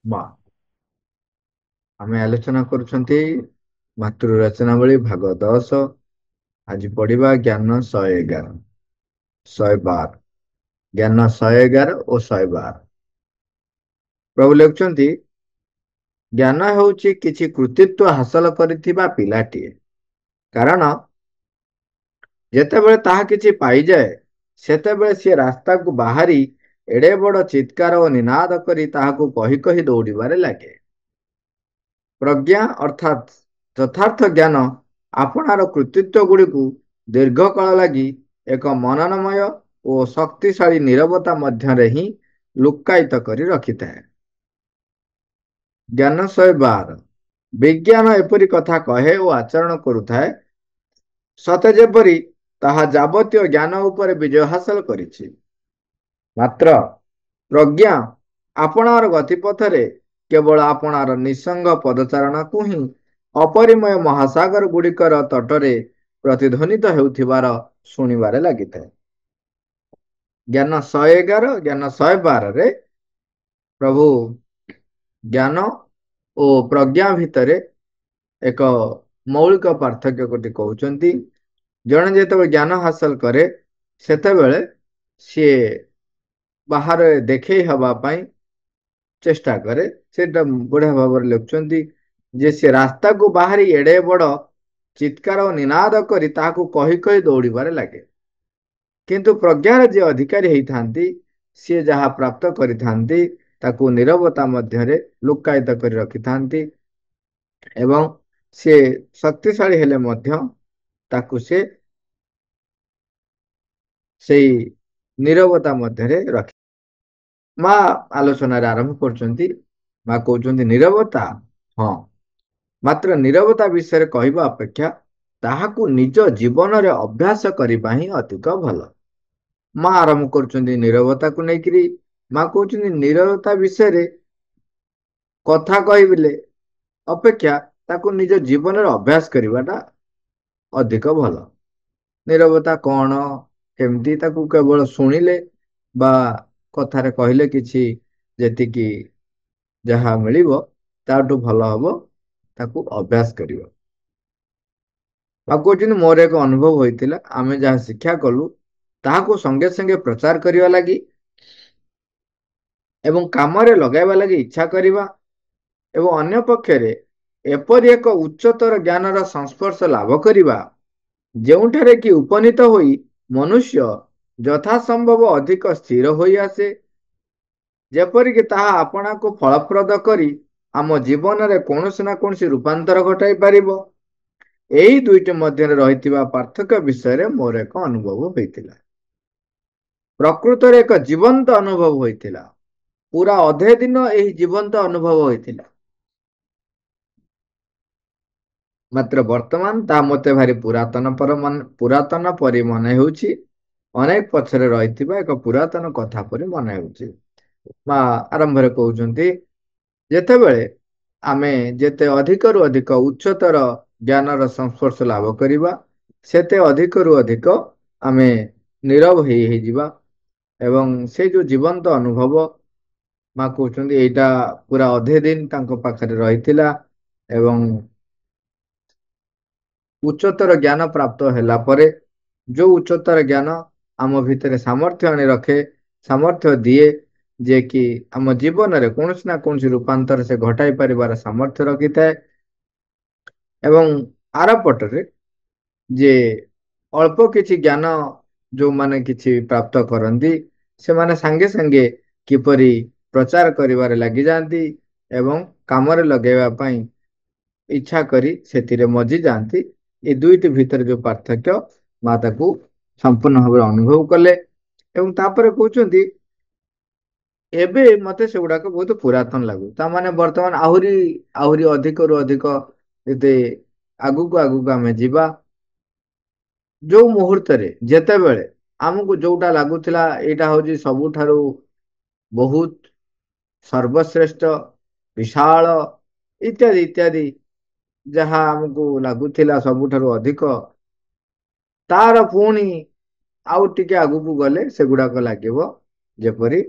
ମା ଆମେ ଆଲୋଚନା କରୁଛନ୍ତି ମାତୃ ରଚନାବଳୀ ଭାଗ 10। ଆଜି ପଢିବା ଜ୍ଞାନ 111 112 ଜ୍ଞାନ 111 ଓ 112। ପ୍ରଭୁ ଲେଖୁଛନ୍ତି, ଜ୍ଞାନ ହେଉଛି କିଛି କୃତିତ୍ୱ ହାସଲ କରିଥିବା ପିଲାଟିଏ। କାରଣ ଯେତେବେଳେ ତାହା କିଛି ପାଇଯାଏ, ସେତେବେଳେ ସିଏ ରାସ୍ତାକୁ ବାହାରି ଏଡେ ବଡ ଚିତ୍କାର ଓ ନିନାଦ କରି ତାହାକୁ କହି କହି ଦୌଡ଼ିବାରେ ଲାଗେ। ପ୍ରଜ୍ଞା ଅର୍ଥାତ୍ ଯଥାର୍ଥ ଜ୍ଞାନ ଆପଣାର କୃତିତ୍ୱ ଗୁଡ଼ିକୁ ଦୀର୍ଘକାଳ ଲାଗି ଏକ ମନନମୟ ଓ ଶକ୍ତିଶାଳୀ ନୀରବତା ମଧ୍ୟରେ ହିଁ ଲୁକ୍କାୟିତ କରି ରଖିଥାଏ। ଜ୍ଞାନ 112। ବିଜ୍ଞାନ ଏପରି କଥା କହେ ଓ ଆଚରଣ କରୁଥାଏ, ସତେ ଯେପରି ତାହା ଯାବତୀୟ ଜ୍ଞାନ ଉପରେ ବିଜୟ ହାସଲ କରିଛି। ମାତ୍ର ପ୍ରଜ୍ଞା ଆପଣାର ଗତିପଥରେ କେବଳ ଆପଣାର ନିଃସଙ୍ଗ ପଦଚାରଣାକୁ ହିଁ ଅପରିମୟ ମହାସାଗର ଗୁଡ଼ିକର ତଟରେ ପ୍ରତିଧ୍ୱନିତ ହେଉଥିବାର ଶୁଣିବାରେ ଲାଗିଥାଏ। ଜ୍ଞାନ 111 ଜ୍ଞାନ 112ରେ ପ୍ରଭୁ ଜ୍ଞାନ ଓ ପ୍ରଜ୍ଞା ଭିତରେ ଏକ ମୌଳିକ ପାର୍ଥକ୍ୟ ଗୋଟି କହୁଛନ୍ତି। ଜଣେ ଯେତେବେଳେ ଜ୍ଞାନ ହାସଲ କରେ, ସେତେବେଳେ ସିଏ ବାହାରେ ଦେଖେଇ ହେବା ପାଇଁ ଚେଷ୍ଟା କରେ। ସେଟା ବଢିଆ ଭାବରେ ଲେଖୁଛନ୍ତି ଯେ ସେ ରାସ୍ତାକୁ ବାହାରି ଏଡେ ବଡ ଚିତ୍କାର ଓ ନିନାଦ କରି ତାହାକୁ କହି କହି ଦୌଡ଼ିବାରେ ଲାଗେ। କିନ୍ତୁ ପ୍ରଜ୍ଞାର ଯିଏ ଅଧିକାରୀ ହେଇଥାନ୍ତି, ସିଏ ଯାହା ପ୍ରାପ୍ତ କରିଥାନ୍ତି ତାକୁ ନୀରବତା ମଧ୍ୟରେ ଲୁକ୍କାୟିତ କରି ରଖିଥାନ୍ତି ଏବଂ ସିଏ ଶକ୍ତିଶାଳୀ ହେଲେ ମଧ୍ୟ ତାକୁ ସେ ସେଇ ନୀରବତା ମଧ୍ୟରେ ରଖେ। ମା ଆଲୋଚନାରେ ଆରମ୍ଭ କରୁଛନ୍ତି। ମା କହୁଛନ୍ତି, ନୀରବତା, ହଁ, ମାତ୍ର ନୀରବତା ବିଷୟରେ କହିବା ଅପେକ୍ଷା ତାହାକୁ ନିଜ ଜୀବନରେ ଅଭ୍ୟାସ କରିବା ହିଁ ଅଧିକ ଭଲ। ମା ଆରମ୍ଭ କରୁଛନ୍ତି ନୀରବତାକୁ ନେଇକିରି। ମା କହୁଛନ୍ତି ନୀରବତା ବିଷୟରେ କଥା କହିଲେ ଅପେକ୍ଷା ତାକୁ ନିଜ ଜୀବନରେ ଅଭ୍ୟାସ କରିବାଟା ଅଧିକ ଭଲ। ନୀରବତା କଣ, କେମିତି, ତାକୁ କେବଳ ଶୁଣିଲେ ବା କଥାରେ କହିଲେ କିଛି ଯେତିକି ଯାହା ମିଳିବ, ତାଠୁ ଭଲ ହବ ତାକୁ ଅଭ୍ୟାସ କରିବ। ଆଉ କହୁଛନ୍ତି, ମୋର ଏକ ଅନୁଭବ ହୋଇଥିଲା, ଆମେ ଯାହା ଶିକ୍ଷା କଲୁ ତାହାକୁ ସଙ୍ଗେ ସଙ୍ଗେ ପ୍ରଚାର କରିବା ଲାଗି ଏବଂ କାମରେ ଲଗାଇବା ଲାଗି ଇଚ୍ଛା କରିବା ଏବଂ ଅନ୍ୟ ପକ୍ଷରେ ଏପରି ଏକ ଉଚ୍ଚତର ଜ୍ଞାନର ସଂସ୍ପର୍ଶ ଲାଭ କରିବା, ଯେଉଁଠାରେ କି ଉପନୀତ ହୋଇ ମନୁଷ୍ୟ ଯଥାସମ୍ଭବ ଅଧିକ ସ୍ଥିର ହୋଇ ଆସେ, ଯେପରିକି ତାହା ଆପଣାକୁ ଫଳପ୍ରଦ କରି ଆମ ଜୀବନରେ କୌଣସି ନା କୌଣସି ରୂପାନ୍ତର ଘଟାଇ ପାରିବ। ଏହି ଦୁଇଟି ମଧ୍ୟରେ ରହିଥିବା ପାର୍ଥକ୍ୟ ବିଷୟରେ ମୋର ଏକ ଅନୁଭବ ହୋଇଥିଲା। ପ୍ରକୃତରେ ଏକ ଜୀବନ୍ତ ଅନୁଭବ ହୋଇଥିଲା। ପୁରା ଅଧେ ଦିନ ଏହି ଜୀବନ୍ତ ଅନୁଭବ ହୋଇଥିଲା। ମାତ୍ର ବର୍ତ୍ତମାନ ତାହା ମୋତେ ଭାରି ପୁରାତନ ପରି ମନେ ହେଉଛି। ଅନେକ ପଛରେ ରହିଥିବା ଏକ ପୁରାତନ କଥା ପରି ମନେ ହେଉଛି। ମା ଆରମ୍ଭରେ କହୁଛନ୍ତି, ଯେତେବେଳେ ଆମେ ଯେତେ ଅଧିକରୁ ଅଧିକ ଉଚ୍ଚତର ଜ୍ଞାନର ସଂସ୍ପର୍ଶ ଲାଭ କରିବା, ସେତେ ଅଧିକରୁ ଅଧିକ ଆମେ ନୀରବ ହେଇଯିବା ଏବଂ ସେ ଯୋଉ ଜୀବନ୍ତ ଅନୁଭବ, ମା କହୁଛନ୍ତି ଏଇଟା ପୁରା ଅଧେ ଦିନ ତାଙ୍କ ପାଖରେ ରହିଥିଲା ଏବଂ ଉଚ୍ଚତର ଜ୍ଞାନ ପ୍ରାପ୍ତ ହେଲା ପରେ ଯୋଉ ଉଚ୍ଚତର ଜ୍ଞାନ ଆମ ଭିତରେ ସାମର୍ଥ୍ୟ ଆଣି ରଖେ, ସାମର୍ଥ୍ୟ ଦିଏ, ଯେ କି ଆମ ଜୀବନରେ କୌଣସି ନା କୌଣସି ରୂପାନ୍ତର ସେ ଘଟାଇ ପାରିବାର ସାମର୍ଥ୍ୟ ରଖିଥାଏ। ଏବଂ ଆର ପଟରେ ଯେ ଅଳ୍ପ କିଛି ଜ୍ଞାନ ଯୋଉମାନେ କିଛି ପ୍ରାପ୍ତ କରନ୍ତି, ସେମାନେ ସାଙ୍ଗେ ସାଙ୍ଗେ କିପରି ପ୍ରଚାର କରିବାରେ ଲାଗିଯାଆନ୍ତି ଏବଂ କାମରେ ଲଗେଇବା ପାଇଁ ଇଚ୍ଛା କରି ସେଥିରେ ମଜି ଯାଆନ୍ତି। ଏ ଦୁଇଟି ଭିତରେ ଯୋଉ ପାର୍ଥକ୍ୟ, ମା ତାକୁ ସମ୍ପୂର୍ଣ୍ଣ ଭାବରେ ଅନୁଭବ କଲେ ଏବଂ ତାପରେ କହୁଛନ୍ତି, ଏବେ ମତେ ସେଗୁଡାକ ବହୁତ ପୁରାତନ ଲାଗୁଛି। ତାମାନେ ବର୍ତ୍ତମାନ ଆହୁରି ଆହୁରି ଅଧିକରୁ ଅଧିକ ଏତେ ଆଗକୁ ଆଗକୁ ଆମେ ଯିବା। ଯୋଉ ମୁହୂର୍ତ୍ତରେ ଯେତେବେଳେ ଆମକୁ ଯୋଉଟା ଲାଗୁଥିଲା ଏଇଟା ହଉଛି ସବୁଠାରୁ ବହୁତ ସର୍ବଶ୍ରେଷ୍ଠ, ବିଶାଳ, ଇତ୍ୟାଦି ଇତ୍ୟାଦି, ଯାହା ଆମକୁ ଲାଗୁଥିଲା ସବୁଠାରୁ ଅଧିକ, ତାର ପୁଣି ଆଉ ଟିକେ ଆଗକୁ ଗଲେ ସେଗୁଡାକ ଲାଗିବ ଯେପରି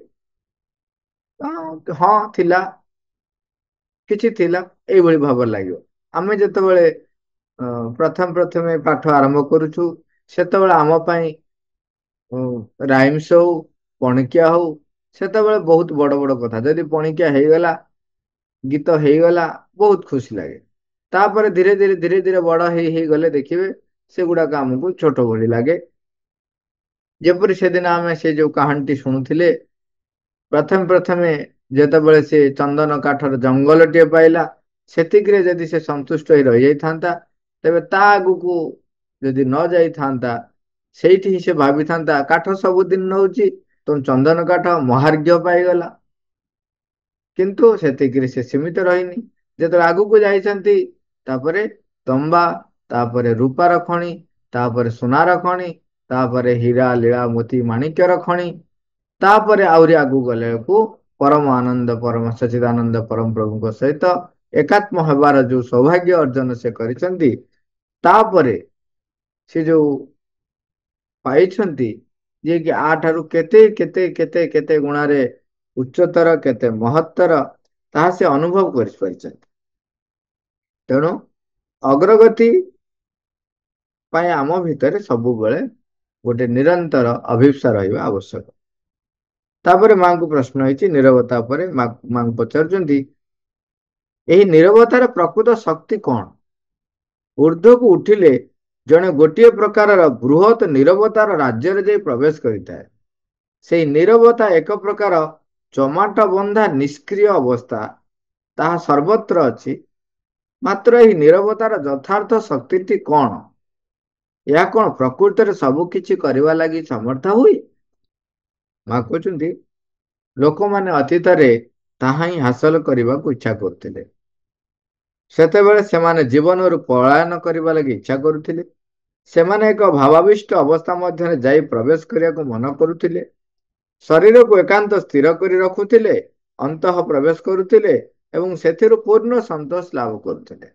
ହଁ ଥିଲା, କିଛି ଥିଲା ଏଇଭଳି ଭାବରେ ଲାଗିବ। ଆମେ ଯେତେବେଳେ ପ୍ରଥମେ ପାଠ ଆରମ୍ଭ କରୁଛୁ, ସେତେବେଳେ ଆମ ପାଇଁ ରାଇମ୍ସ ହଉ, ପଣିକିଆ ହଉ, ସେତେବେଳେ ବହୁତ ବଡ ବଡ କଥା। ଯଦି ପଣିକିଆ ହେଇଗଲା, ଗୀତ ହେଇଗଲା, ବହୁତ ଖୁସି ଲାଗେ। ତାପରେ ଧୀରେ ଧୀରେ ବଡ ହେଇଗଲେ ଦେଖିବେ ସେଗୁଡାକ ଆମକୁ ଛୋଟ ଭଳି ଲାଗେ। ଯେପରି ସେଦିନ ଆମେ ସେ ଯୋଉ କାହାଣୀଟି ଶୁଣୁଥିଲେ, ପ୍ରଥମେ ଯେତେବେଳେ ସେ ଚନ୍ଦନ କାଠର ଜଙ୍ଗଲଟିଏ ପାଇଲା, ସେତିକିରେ ଯଦି ସେ ସନ୍ତୁଷ୍ଟ ହୋଇ ରହିଯାଇଥାନ୍ତା, ତେବେ ତା ଆଗକୁ ଯଦି ନ ଯାଇଥାନ୍ତା, ସେଇଠି ହିଁ ସେ ଭାବିଥାନ୍ତା କାଠ ସବୁଦିନ ନଉଛି, ତ ଚନ୍ଦନ କାଠ ମହାର୍ଘ୍ୟ ପାଇଗଲା। କିନ୍ତୁ ସେତିକିରେ ସେ ସୀମିତ ରହିନି। ଯେତେବେଳେ ଆଗକୁ ଯାଇଛନ୍ତି, ତାପରେ ତମ୍ବା, ତାପରେ ରୂପାର ଖଣି, ତାପରେ ସୁନାର ଖଣି, ତାପରେ ହୀରା ଲୀଳା ମୋତି ମାଣିକ୍ୟର ଖଣି, ତାପରେ ଆହୁରି ଆଗକୁ ଗଲାକୁ ପରମ ଆନନ୍ଦ ପରମ ସଚିଦାନନ୍ଦ ପରମ ପ୍ରଭୁଙ୍କ ସହିତ ଏକାତ୍ମ ହେବାର ଯୋଉ ସୌଭାଗ୍ୟ ଅର୍ଜନ ସେ କରିଛନ୍ତି, ତାପରେ ସେ ଯୋଉ ପାଇଛନ୍ତି, ଯିଏକି ଆଠାରୁ କେତେ କେତେ କେତେ କେତେ ଗୁଣାରେ ଉଚ୍ଚତର, କେତେ ମହତ୍ତର, ତାହା ସେ ଅନୁଭବ କରିପାରିଛନ୍ତି। ତେଣୁ ଅଗ୍ରଗତି ପାଇଁ ଆମ ଭିତରେ ସବୁବେଳେ ଗୋଟେ ନିରନ୍ତର ଅଭିପ୍ସା ରହିବା ଆବଶ୍ୟକ। ତାପରେ ମାଙ୍କୁ ପ୍ରଶ୍ନ ହେଇଛି ନୀରବତା ଉପରେ। ମାଙ୍କୁ ପଚାରୁଛନ୍ତି, ଏହି ନୀରବତାର ପ୍ରକୃତ ଶକ୍ତି କଣ? ଊର୍ଦ୍ଧ୍ୱକୁ ଉଠିଲେ ଜଣେ ଗୋଟିଏ ପ୍ରକାରର ବୃହତ ନୀରବତାର ରାଜ୍ୟରେ ଯାଇ ପ୍ରବେଶ କରିଥାଏ। ସେଇ ନୀରବତା ଏକ ପ୍ରକାର ଜମାଟ ବନ୍ଧା ନିଷ୍କ୍ରିୟ ଅବସ୍ଥା, ତାହା ସର୍ବତ୍ର ଅଛି। ମାତ୍ର ଏହି ନୀରବତାର ଯଥାର୍ଥ ଶକ୍ତିଟି କଣ? ଏହା କଣ ପ୍ରକୃତରେ ସବୁ କିଛି କରିବା ଲାଗି ସମର୍ଥ ହୁଏ? ମା କହୁଛନ୍ତି, ଲୋକମାନେ ଅତୀତରେ ତାହା ହିଁ ହାସଲ କରିବାକୁ ଇଚ୍ଛା କରୁଥିଲେ। ସେତେବେଳେ ସେମାନେ ଜୀବନରୁ ପଳାୟନ କରିବା ଲାଗି ଇଚ୍ଛା କରୁଥିଲେ। ସେମାନେ ଏକ ଭାବାବିଷ୍ଟ ଅବସ୍ଥା ମଧ୍ୟରେ ଯାଇ ପ୍ରବେଶ କରିବାକୁ ମନ କରୁଥିଲେ। ଶରୀରକୁ ଏକାନ୍ତ ସ୍ଥିର କରି ରଖୁଥିଲେ, ଅନ୍ତଃ ପ୍ରବେଶ କରୁଥିଲେ ଏବଂ ସେଥିରୁ ପୂର୍ଣ୍ଣ ସନ୍ତୋଷ ଲାଭ କରୁଥିଲେ।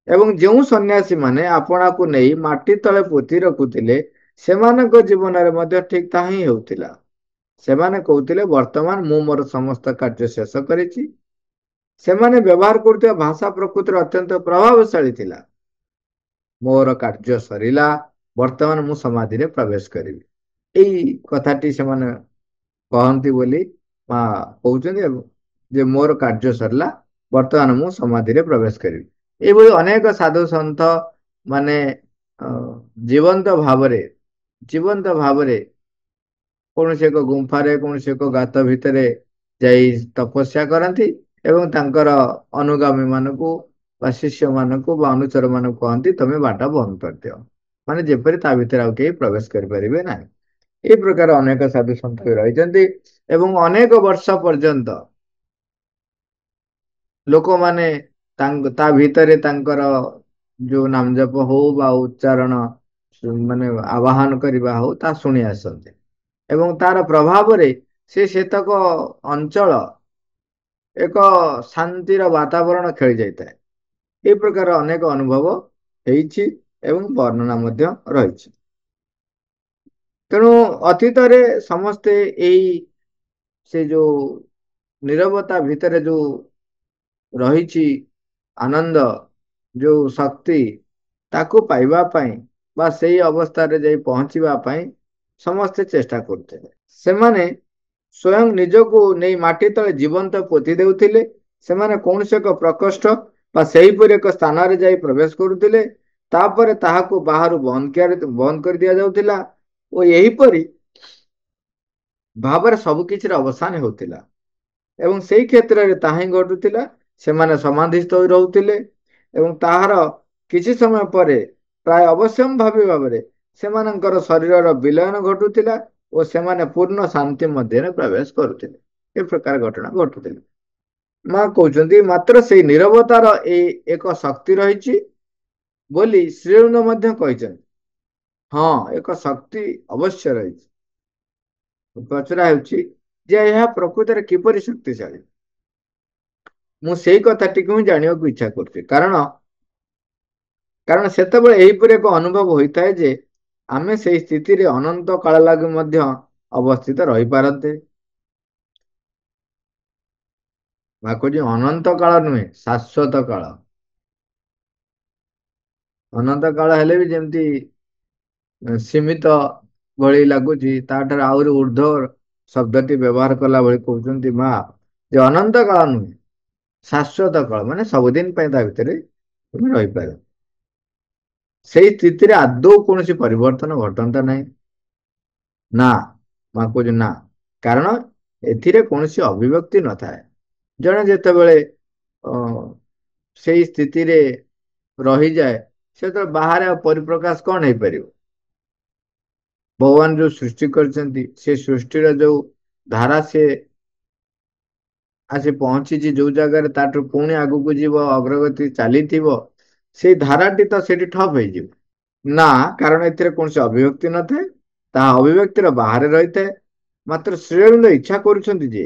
ଏବଂ ଯେଉଁ ସନ୍ନ୍ୟାସୀ ମାନେ ଆପଣାକୁ ନେଇ ମାଟି ତଳେ ପୋତି ରଖୁଥିଲେ, ସେମାନଙ୍କ ଜୀବନରେ ମଧ୍ୟ ଠିକ ତାହା ହିଁ ହେଉଥିଲା। ସେମାନେ କହୁଥିଲେ, ବର୍ତ୍ତମାନ ମୁଁ ମୋର ସମସ୍ତ କାର୍ଯ୍ୟ ଶେଷ କରିଛି। ସେମାନେ ବ୍ୟବହାର କରୁଥିବା ଭାଷା ପ୍ରକୃତିରେ ଅତ୍ୟନ୍ତ ପ୍ରଭାବଶାଳୀ ଥିଲା। ମୋର କାର୍ଯ୍ୟ ସରିଲା, ବର୍ତ୍ତମାନ ମୁଁ ସମାଧିରେ ପ୍ରବେଶ କରିବି। ଏଇ କଥାଟି ସେମାନେ କହନ୍ତି ବୋଲି ମା କହୁଛନ୍ତି, ଏବଂ ଯେ ମୋର କାର୍ଯ୍ୟ ସରିଲା, ବର୍ତ୍ତମାନ ମୁଁ ସମାଧିରେ ପ୍ରବେଶ କରିବି। ଏଇଭଳି ଅନେକ ସାଧୁ ସନ୍ଥ ମାନେ ଜୀବନ୍ତ ଭାବରେ କୌଣସି ଏକ ଗୁମ୍ଫାରେ, କୌଣସି ଏକ ଗାତ ଭିତରେ ଯାଇ ତପସ୍ୟା କରନ୍ତି ଏବଂ ତାଙ୍କର ଅନୁଗାମୀ ମାନଙ୍କୁ ବା ଶିଷ୍ୟ ମାନଙ୍କୁ ବା ଅନୁଚର ମାନଙ୍କୁ କହନ୍ତି, ତମେ ବାଟ ବନ୍ଦ କରିଦିଅ। ମାନେ ଯେପରି ତା ଭିତରେ ଆଉ କେହି ପ୍ରବେଶ କରିପାରିବେ ନାହିଁ। এই ପ୍ରକାର ଅନେକ ସାଧୁ ସନ୍ଥ ରହିଛନ୍ତି ଏବଂ ଅନେକ ବର୍ଷ ପର୍ଯ୍ୟନ୍ତ ଲୋକମାନେ ତା ଭିତରେ ତାଙ୍କର ଯୋଉ ନାମ ଜପ ହଉ ବା ଉଚ୍ଚାରଣ ମାନେ ଆବାହନ କରିବା ହଉ, ତା ଶୁଣି ଆସନ୍ତି ଏବଂ ତାର ପ୍ରଭାବରେ ସେତକ ଅଞ୍ଚଳ ଏକ ଶାନ୍ତିର ବାତାବରଣ ଖେଳି ଯାଇଥାଏ। এই ପ୍ରକାର ଅନେକ ଅନୁଭବ ହେଇଛି ଏବଂ ବର୍ଣ୍ଣନା ମଧ୍ୟ ରହିଛି। ତେଣୁ ଅତୀତରେ ସମସ୍ତେ ଏଇ ସେ ଯୋଉ ନୀରବତା ଭିତରେ ଯୋଉ ରହିଛି ଆନନ୍ଦ, ଯୋଉ ଶକ୍ତି, ତାକୁ ପାଇବା ପାଇଁ ବା ସେଇ ଅବସ୍ଥାରେ ଯାଇ ପହଞ୍ଚିବା ପାଇଁ ସମସ୍ତେ ଚେଷ୍ଟା କରୁଥିଲେ। ସେମାନେ ସ୍ୱୟଂ ନିଜକୁ ନେଇ ମାଟି ତଳେ ଜୀବନ୍ତ ପୋତି ଦେଉଥିଲେ। ସେମାନେ କୌଣସି ଏକ ପ୍ରକୋଷ୍ଠ ବା ସେହିପରି ଏକ ସ୍ଥାନରେ ଯାଇ ପ୍ରବେଶ କରୁଥିଲେ। ତାପରେ ତାହାକୁ ବାହାରୁ ବନ୍ଦ କରି ଦିଆଯାଉଥିଲା ଓ ଏହିପରି ଭାବରେ ସବୁ କିଛିର ଅବସାନ ହେଉଥିଲା ଏବଂ ସେଇ କ୍ଷେତ୍ରରେ ତାହା ହିଁ ଘଟୁଥିଲା। ସେମାନେ ସମାଧିସ୍ଥ ହୋଇ ରହୁଥିଲେ ଏବଂ ତାହାର କିଛି ସମୟ ପରେ ପ୍ରାୟ ଅବଶ୍ୟମ୍ଭାବୀ ଭାବରେ ସେମାନଙ୍କର ଶରୀରର ବିଲୟନ ଘଟୁଥିଲା ଓ ସେମାନେ ପୂର୍ଣ୍ଣ ଶାନ୍ତି ମଧ୍ୟରେ ପ୍ରବେଶ କରୁଥିଲେ। ଏ ପ୍ରକାର ଘଟଣା ଘଟୁଥିଲା। ମା କହୁଛନ୍ତି, ମାତ୍ର ସେଇ ନୀରବତାର ଏଇ ଏକ ଶକ୍ତି ରହିଛି ବୋଲି ଶ୍ରୀଅରବିନ୍ଦ ମଧ୍ୟ କହିଛନ୍ତି। ହଁ, ଏକ ଶକ୍ତି ଅବଶ୍ୟ ରହିଛି। ପଚରା ହେଉଛି ଯେ ଏହା ପ୍ରକୃତରେ କିପରି ଶକ୍ତିଶାଳୀ। ମୁଁ ସେଇ କଥାଟିକୁ ହିଁ ଜାଣିବାକୁ ଇଚ୍ଛା କରୁଛି। କାରଣ ସେତେବେଳେ ଏହିପରି ଏକ ଅନୁଭବ ହୋଇଥାଏ ଯେ ଆମେ ସେଇ ସ୍ଥିତିରେ ଅନନ୍ତ କାଳ ଲାଗି ମଧ୍ୟ ଅବସ୍ଥିତ ରହିପାରନ୍ତେ। ମା କହୁଛି ଅନନ୍ତ କାଳ ନୁହେଁ, ଶାଶ୍ୱତ କାଳ। ଅନନ୍ତ କାଳ ହେଲେ ବି ଯେମିତି ସୀମିତ ଭଳି ଲାଗୁଛି, ତାଠାରୁ ଆହୁରି ଉର୍ଦ୍ଧ୍ୱ ଶବ୍ଦଟି ବ୍ୟବହାର କଲା ଭଳି କହୁଛନ୍ତି ମା ଯେ ଅନନ୍ତ କାଳ ନୁହେଁ, ଶାଶ୍ୱତ କାଳ, ମାନେ ସବୁଦିନ ପାଇଁ ତା ଭିତରେ ତୁମେ ରହିପାରିବ। ସେଇ ସ୍ଥିତିରେ ଆଦୌ କୌଣସି ପରିବର୍ତ୍ତନ ଘଟନ୍ତା ନାହିଁ। ନା, ମା କହୁଛି ନା, କାରଣ ଏଥିରେ କୌଣସି ଅଭିବ୍ୟକ୍ତି ନଥାଏ। ଜଣେ ଯେତେବେଳେ ଅ ସେଇ ସ୍ଥିତିରେ ରହିଯାଏ, ସେତେବେଳେ ବାହାରେ ଆଉ ପରିପ୍ରକାଶ କଣ ହେଇପାରିବ? ଭଗବାନ ଯୋଉ ସୃଷ୍ଟି କରିଛନ୍ତି, ସେ ସୃଷ୍ଟିର ଯୋଉ ଧାରା ସେ ଆସି ପହଞ୍ଚିଛି ଯୋଉ ଜାଗାରେ, ତାଠୁ ପୁଣି ଆଗକୁ ଯିବ, ଅଗ୍ରଗତି ଚାଲିଥିବ, ସେଇ ଧାରାଟି ତ ସେଠି ଠପ୍ ହେଇଯିବ। ନା, କାରଣ ଏଥିରେ କୌଣସି ଅଭିବ୍ୟକ୍ତି ନଥାଏ, ତାହା ଅଭିବ୍ୟକ୍ତିର ବାହାରେ ରହିଥାଏ। ମାତ୍ର ଶ୍ରୀଅରବିନ୍ଦ ଇଚ୍ଛା କରୁଛନ୍ତି ଯେ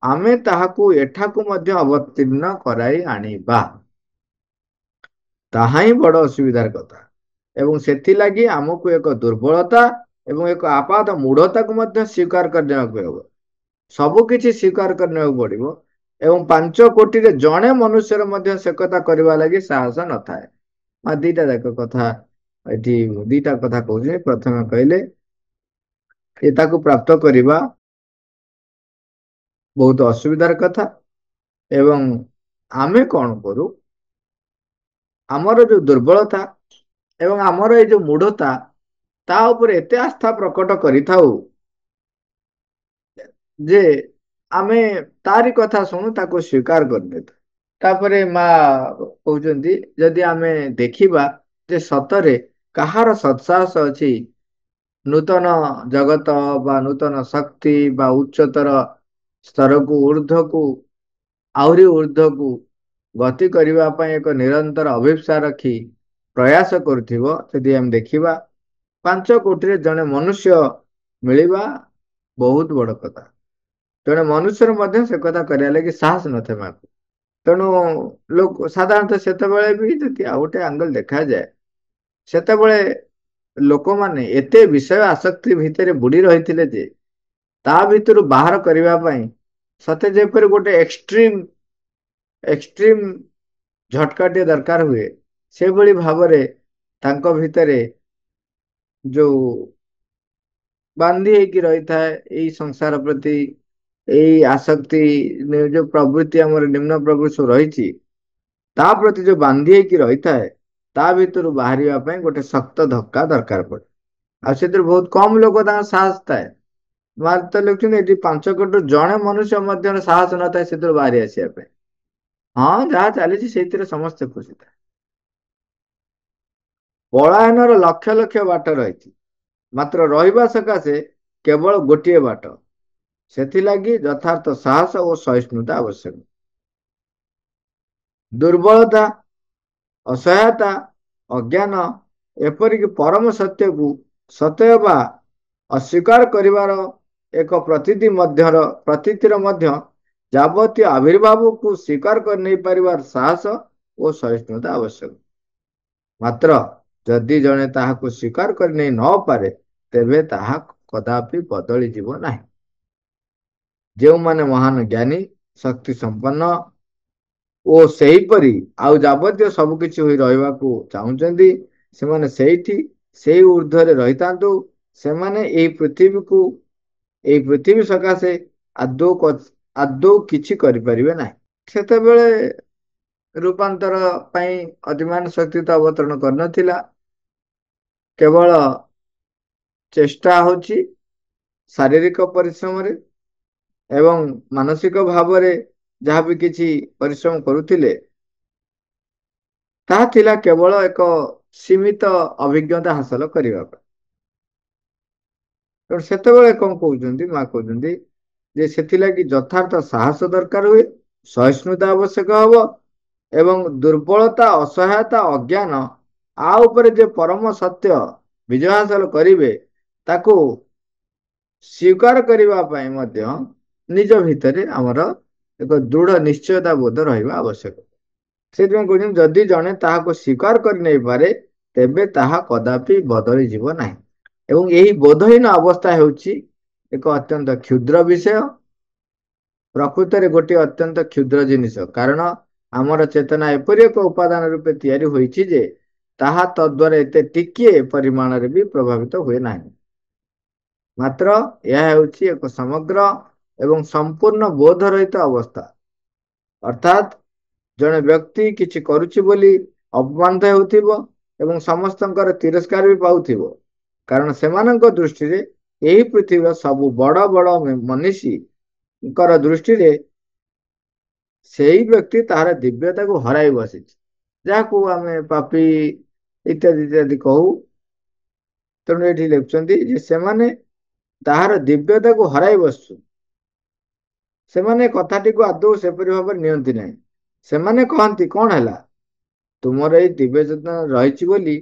ଆମେ ତାହାକୁ ଏଠାକୁ ମଧ୍ୟ ଅବତୀର୍ଣ୍ଣ କରାଇ ଆଣିବା। ତାହା ହିଁ ବଡ ଅସୁବିଧାର କଥା। ଏବଂ ସେଥିଲାଗି ଆମକୁ ଏକ ଦୁର୍ବଳତା ଏବଂ ଏକ ଆପାତ ମୂଢତାକୁ ମଧ୍ୟ ସ୍ୱୀକାର କରିନେବାକୁ ହେବ। ସବୁ କିଛି ସ୍ୱୀକାର କରିନେବାକୁ ପଡିବ। ଏବଂ 5 କୋଟିରେ ଜଣେ ମନୁଷ୍ୟର ମଧ୍ୟ ସେ କଥା କରିବା ଲାଗି ସାହସ ନଥାଏ। ଦିଟା ଯାକ କଥା ଏଠି, ଦିଟା କଥା କହୁଛି। ପ୍ରଥମେ କହିଲେ ଏ ତାକୁ ପ୍ରାପ୍ତ କରିବା ବହୁତ ଅସୁବିଧାର କଥା, ଏବଂ ଆମେ କଣ କରୁ, ଆମର ଯୋଉ ଦୁର୍ବଳତା ଏବଂ ଆମର ଏଇ ଯୋଉ ମୂଢତା, ତା ଉପରେ ଏତେ ଆସ୍ଥା ପ୍ରକଟ କରିଥାଉ ଯେ ଆମେ ତାରି କଥା ଶୁଣୁ ତାକୁ ସ୍ୱୀକାର କରିନେଇଥାଉ। ତାପରେ ମା କହୁଛନ୍ତି ଯଦି ଆମେ ଦେଖିବା ଯେ ସତରେ କାହାର ସତ୍ସାହସ ଅଛି ନୂତନ ଜଗତ ବା ନୂତନ ଶକ୍ତି ବା ଉଚ୍ଚତର ସ୍ତରକୁ, ଊର୍ଦ୍ଧ୍ୱକୁ, ଆହୁରି ଊର୍ଦ୍ଧ୍ୱକୁ ଗତି କରିବା ପାଇଁ ଏକ ନିରନ୍ତର ଅଭିପ୍ସା ରଖି ପ୍ରୟାସ କରୁଥିବ, ଯଦି ଆମେ ଦେଖିବା 5 କୋଟିରେ ଜଣେ ମନୁଷ୍ୟ ମିଳିବା ବହୁତ ବଡ କଥା। ଜଣେ ମନୁଷ୍ୟର ମଧ୍ୟ ସେ କଥା କରିବା ଲାଗି ସାହସ ନଥାଏ ମାକୁ। ତେଣୁ ଲୋକ ସାଧାରଣତଃ ସେତେବେଳେ ବି ଯଦି ଆଉ ଗୋଟେ ଆଙ୍ଗଲ ଦେଖାଯାଏ, ସେତେବେଳେ ଲୋକମାନେ ଏତେ ବିଷୟ ଆସକ୍ତି ଭିତରେ ବୁଡି ରହିଥିଲେ ଯେ ତା ଭିତରୁ ବାହାର କରିବା ପାଇଁ ସତେ ଯେପରି ଗୋଟେ ଏକ୍ସଟ୍ରିମ ଝଟକାଟିଏ ଦରକାର ହୁଏ, ସେଭଳି ଭାବରେ ତାଙ୍କ ଭିତରେ ଯୋଉ ବାନ୍ଧି ହେଇକି ରହିଥାଏ ଏଇ ସଂସାର ପ୍ରତି, ଏଇ ଆସକ୍ତି, ଯୋଉ ପ୍ରବୃତ୍ତି ଆମର ନିମ୍ନ ପ୍ରବୃତ୍ତି ସବୁ ରହିଛି, ତା ପ୍ରତି ଯୋଉ ବାନ୍ଧି ହେଇକି ରହିଥାଏ, ତା ଭିତରୁ ବାହାରିବା ପାଇଁ ଗୋଟେ ଶକ୍ତ ଧକ୍କା ଦରକାର ପଡେ। ଆଉ ସେଥିରୁ ବହୁତ କମ ଲୋକ ତାଙ୍କ ସାହସ ଥାଏ। ମାର ତ ଲେଖୁଛନ୍ତି ଏଠି 5 କୋଟିରୁ ଜଣେ ମନୁଷ୍ୟ ମଧ୍ୟରେ ସାହସ ନଥାଏ ସେଥିରୁ ବାହାରି ଆସିବା ପାଇଁ। ହଁ, ଯାହା ଚାଲିଛି ସେଇଥିରେ ସମସ୍ତେ ଖୁସି ଥାଏ। ପଳାୟନର ଲକ୍ଷ ଲକ୍ଷ ବାଟ ରହିଛି, ମାତ୍ର ରହିବା ସକାଶେ କେବଳ ଗୋଟିଏ ବାଟ। ସେଥିଲାଗି ଯଥାର୍ଥ ସାହସ ଓ ସହିଷ୍ଣୁତା ଆବଶ୍ୟକ। ଦୁର୍ବଳତା, ଅସହାୟତା, ଅଜ୍ଞାନ, ଏପରିକି ପରମ ସତ୍ୟକୁ ସତେଅବା ଅସ୍ୱୀକାର କରିବାର ଏକ ପ୍ରତୀତିର ମଧ୍ୟ ଯାବତୀୟ ଆବିର୍ଭାବକୁ ସ୍ୱୀକାର କରି ନେଇ ପାରିବାର ସାହସ ଓ ସହିଷ୍ଣୁତା ଆବଶ୍ୟକ। ମାତ୍ର ଯଦି ଜଣେ ତାହାକୁ ସ୍ୱୀକାର କରି ନେଇ ନପାରେ, ତେବେ ତାହା କଦାପି ବଦଳି ଯିବ ନାହିଁ। ଯେଉଁମାନେ ମହାନ ଜ୍ଞାନୀ, ଶକ୍ତି ସମ୍ପନ୍ନ ଓ ସେହିପରି ଆଉ ଯାବତୀୟ ସବୁ କିଛି ହୋଇ ରହିବାକୁ ଚାହୁଁଛନ୍ତି, ସେମାନେ ସେଇଠି ସେଇ ଊର୍ଦ୍ଧ୍ୱରେ ରହିଥାନ୍ତୁ। ସେମାନେ ଏଇ ପୃଥିବୀ ସକାଶେ ଆଦୌ କିଛି କରିପାରିବେ ନାହିଁ। ସେତେବେଳେ ରୂପାନ୍ତର ପାଇଁ ଅଧିମାନ ଶକ୍ତି ତ ଅବତରଣ କରିନଥିଲା। କେବଳ ଚେଷ୍ଟା ହଉଛି ଶାରୀରିକ ପରିଶ୍ରମରେ ଏବଂ ମାନସିକ ଭାବରେ ଯାହାବି କିଛି ପରିଶ୍ରମ କରୁଥିଲେ, ତାହା ଥିଲା କେବଳ ଏକ ସୀମିତ ଅଭିଜ୍ଞତା ହାସଲ କରିବା ପାଇଁ। ତେଣୁ ସେତେବେଳେ କଣ କହୁଛନ୍ତି, ମା କହୁଛନ୍ତି ଯେ ସେଥିଲାଗି ଯଥାର୍ଥ ସାହସ ଦରକାର ହୁଏ, ସହିଷ୍ଣୁତା ଆବଶ୍ୟକ ହବ, ଏବଂ ଦୁର୍ବଳତା, ଅସହାୟତା, ଅଜ୍ଞାନ ଆ ଉପରେ ଯେ ପରମ ସତ୍ୟ ବିଜୟ ହାସଲ କରିବେ, ତାକୁ ସ୍ୱୀକାର କରିବା ପାଇଁ ମଧ୍ୟ ନିଜ ଭିତରେ ଆମର ଏକ ଦୃଢ ନିଶ୍ଚୟତା ବୋଧ ରହିବା ଆବଶ୍ୟକ। ସେଥିପାଇଁ କହୁଛନ୍ତି ଯଦି ଜଣେ ତାହାକୁ ସ୍ୱୀକାର କରି ନେଇପାରେ, ତେବେ ତାହା କଦାପି ବଦଳି ଯିବ ନାହିଁ। ଏବଂ ଏହି ବୋଧହୀନ ଅବସ୍ଥା ହେଉଛି ଏକ ଅତ୍ୟନ୍ତ କ୍ଷୁଦ୍ର ବିଷୟ, ପ୍ରକୃତରେ ଗୋଟିଏ ଅତ୍ୟନ୍ତ କ୍ଷୁଦ୍ର ଜିନିଷ, କାରଣ ଆମର ଚେତନା ଏପରି ଏକ ଉପାଦାନ ରୂପେ ତିଆରି ହୋଇଛି ଯେ ତାହା ତଦ୍ୱାରା ଏତେ ଟିକିଏ ପରିମାଣରେ ବି ପ୍ରଭାବିତ ହୁଏ ନାହିଁ। ମାତ୍ର ଏହା ହେଉଛି ଏକ ସମଗ୍ର ଏବଂ ସମ୍ପୂର୍ଣ୍ଣ ବୋଧରହିତ ଅବସ୍ଥା। ଅର୍ଥାତ୍ ଜଣେ ବ୍ୟକ୍ତି କିଛି କରୁଛି ବୋଲି ଅପମାନିତ ହେଉଥିବ ଏବଂ ସମସ୍ତଙ୍କର ତିରସ୍କାର ବି ପାଉଥିବ, କାରଣ ସେମାନଙ୍କ ଦୃଷ୍ଟିରେ ଏହି ପୃଥିବୀର ସବୁ ବଡ଼ ବଡ଼ ମନୀଷୀଙ୍କର ଦୃଷ୍ଟିରେ ସେହି ବ୍ୟକ୍ତି ତାହାର ଦିବ୍ୟତାକୁ ହରାଇ ବସିଛି, ଯାହାକୁ ଆମେ ପାପୀ ଇତ୍ୟାଦି ଇତ୍ୟାଦି କହୁ। ତେଣୁ ଏଠି ଲେଖୁଛନ୍ତି ଯେ ସେମାନେ ତାହାର ଦିବ୍ୟତାକୁ ହରାଇ ବସୁଛନ୍ତି। ସେମାନେ କଥାଟିକୁ ଆଦୌ ସେପରି ଭାବରେ ନିଅନ୍ତି ନାହିଁ। ସେମାନେ କହନ୍ତି, କଣ ହେଲା, ତୁମର ଏଇ ଦିବ୍ୟ ଚେତନା ରହିଛି ବୋଲି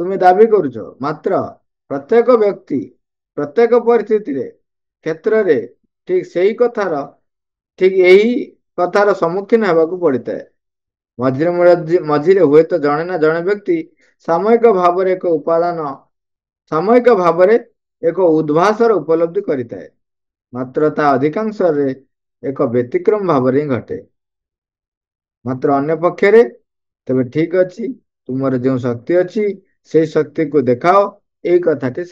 ତୁମେ ଦାବି କରୁଛ। ମାତ୍ର ପ୍ରତ୍ୟେକ ବ୍ୟକ୍ତି ପ୍ରତ୍ୟେକ ପରିସ୍ଥିତିରେ କ୍ଷେତ୍ରରେ ଠିକ ଏହି କଥାର ସମ୍ମୁଖୀନ ହେବାକୁ ପଡିଥାଏ। ମଝିରେ ହୁଏତ ଜଣେ ନା ଜଣେ ବ୍ୟକ୍ତି ସାମୟିକ ଭାବରେ ଏକ ଉଦ୍ଭାସର ଉପଲବ୍ଧି କରିଥାଏ, ମାତ୍ର ତା ଅଧିକାଂଶରେ ଏକ ବ୍ୟତିକ୍ରମ ଭାବରେ ହିଁ ଘଟେ। ମାତ୍ର ଅନ୍ୟ ପକ୍ଷରେ ତେବେ ଠିକ ଅଛି, ତୁମର ଯେଉଁ ଶକ୍ତି ଅଛି ସେଇ ଶକ୍ତିକୁ ଦେଖାଅ, ଏଇ କଥାଟି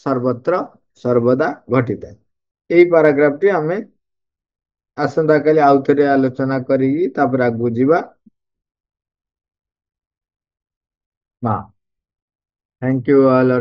ସର୍ବତ୍ର ସର୍ବଦା ଘଟିଥାଏ। ଏଇ ପାରାଗ୍ରାଫଟି ଆମେ ଆସନ୍ତାକାଲି ଆଉଥରେ ଆଲୋଚନା କରିକି ତାପରେ ଆଗକୁ ଯିବା। ହଁ, ଥ୍ୟାଙ୍କ ୟୁ ଅଲ୍।